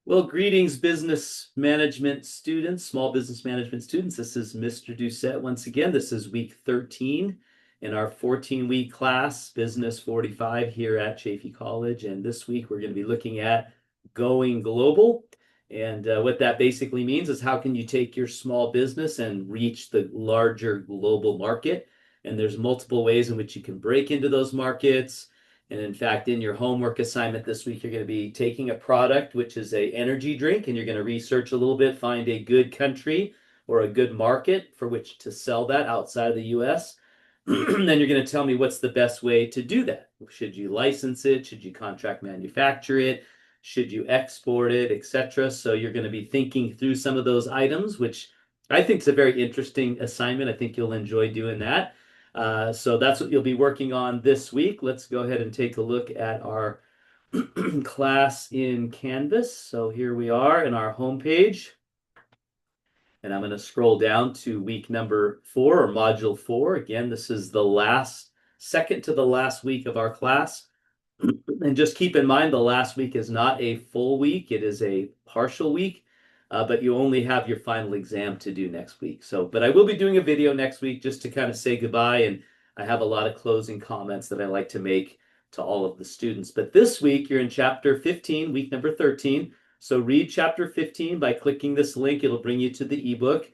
Well, greetings, business management students, small business management students. This is Mr. Doucette once again. This is week 13 in our 14-week class, Business 45 here at Chaffey College. And this week we're going to be looking at going global. And what that basically means is how can you take your small business and reach the larger global market? And there's multiple ways in which you can break into those markets. And in fact, in your homework assignment this week, you're going to be taking a product, which is a energy drink, and you're going to research a little bit, find a good country or a good market for which to sell that outside of the US. Then you're going to tell me what's the best way to do that. Should you license it? Should you contract manufacture it? Should you export it, etc.? So you're going to be thinking through some of those items, which I think is a very interesting assignment. I think you'll enjoy doing that. So that's what you'll be working on this week. Let's go ahead and take a look at our class in Canvas. So here we are in our homepage. And I'm going to scroll down to week number 4 or module 4. Again, this is the second to the last week of our class. And just keep in mind, the last week is not a full week. It is a partial week, but you only have your final exam to do next week. But I will be doing a video next week just to kind of say goodbye. And I have a lot of closing comments that I like to make to all of the students. But this week, you're in chapter 15, week number 13. So read chapter 15 by clicking this link. It'll bring you to the ebook.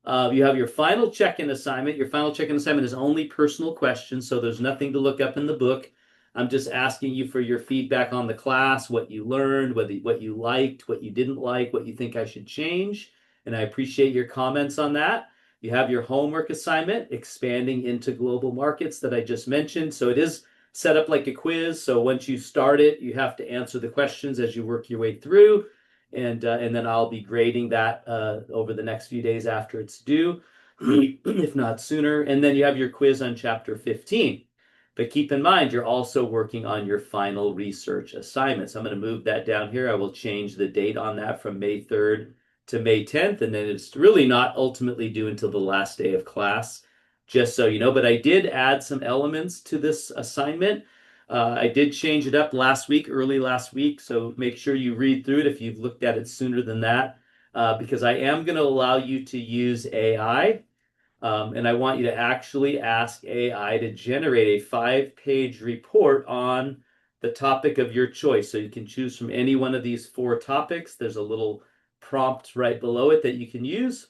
You have your final check-in assignment. Your final check-in assignment is only personal questions, so there's nothing to look up in the book. I'm just asking you for your feedback on the class, what you learned, what you liked, what you didn't like, what you think I should change. And I appreciate your comments on that. You have your homework assignment, expanding into global markets that I just mentioned. So it is set up like a quiz. So once you start it, you have to answer the questions as you work your way through. And then I'll be grading that over the next few days after it's due, if not sooner. And then you have your quiz on chapter 15. But keep in mind, you're also working on your final research assignment. So I'm going to move that down here. I will change the date on that from May 3rd to May 10th. And then it's really not ultimately due until the last day of class, just so you know. But I did add some elements to this assignment. I did change it up early last week. So make sure you read through it if you've looked at it sooner than that, because I am going to allow you to use AI. And I want you to actually ask AI to generate a 5-page report on the topic of your choice. So you can choose from any one of these 4 topics. There's a little prompt right below it that you can use.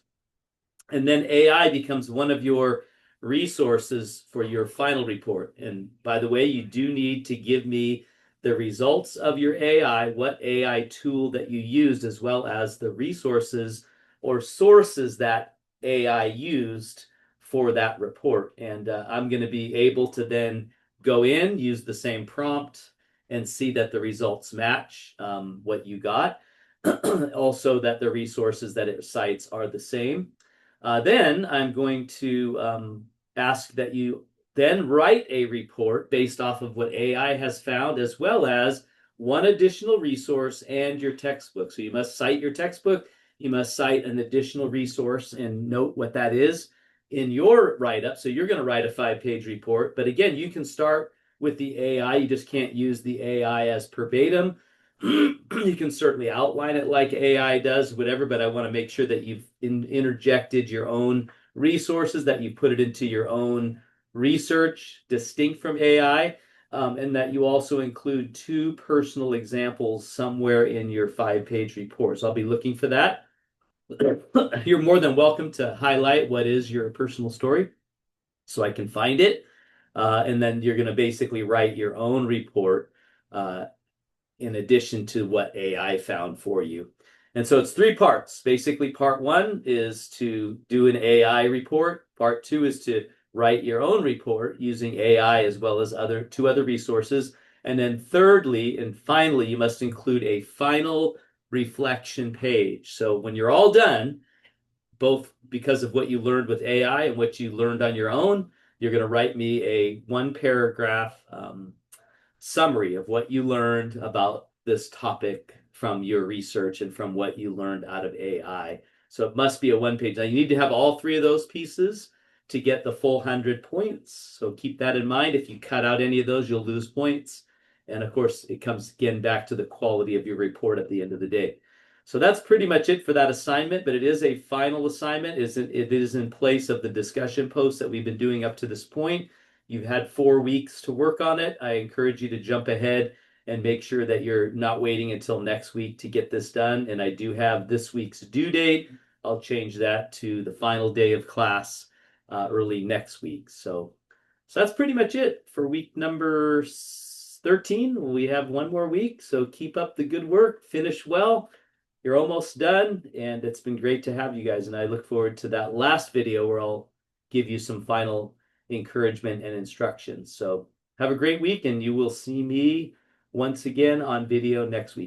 And then AI becomes one of your resources for your final report. And by the way, you do need to give me the results of your AI, what AI tool that you used, as well as the resources or sources that AI used for that report. And I'm going to be able to then go in, use the same prompt, and see that the results match what you got. Also, that the resources that it cites are the same. Then I'm going to ask that you then write a report based off of what AI has found, as well as one additional resource and your textbook. So you must cite your textbook, you must cite an additional resource and note what that is in your write-up. So you're going to write a 5-page report. But again, you can start with the AI. You just can't use the AI as verbatim. You can certainly outline it like AI does, whatever, but I want to make sure that you've interjected your own resources, that you put it into your own research distinct from AI, and that you also include 2 personal examples somewhere in your 5-page report. So I'll be looking for that. You're more than welcome to highlight what is your personal story so I can find it. And then you're going to basically write your own report in addition to what AI found for you. And so it's 3 parts. Basically, part 1 is to do an AI report. Part 2 is to write your own report using AI as well as 2 other resources. And then thirdly and finally, you must include a final reflection page. So when you're all done, both because of what you learned with AI and what you learned on your own, you're going to write me a 1-paragraph summary of what you learned about this topic from your research and from what you learned out of AI. So it must be a 1-page. Now you need to have all 3 of those pieces to get the full 100 points. So keep that in mind. If you cut out any of those, you'll lose points. And of course, it comes again back to the quality of your report at the end of the day. So that's pretty much it for that assignment, but it is a final assignment. It is in place of the discussion posts that we've been doing up to this point. You've had 4 weeks to work on it. I encourage you to jump ahead and make sure that you're not waiting until next week to get this done. And I do have this week's due date. I'll change that to the final day of class early next week. So that's pretty much it for week number 13. We have one more week, so keep up the good work, finish well. You're almost done, and it's been great to have you guys. And I look forward to that last video where I'll give you some final encouragement and instructions. So have a great week, and you will see me once again on video next week.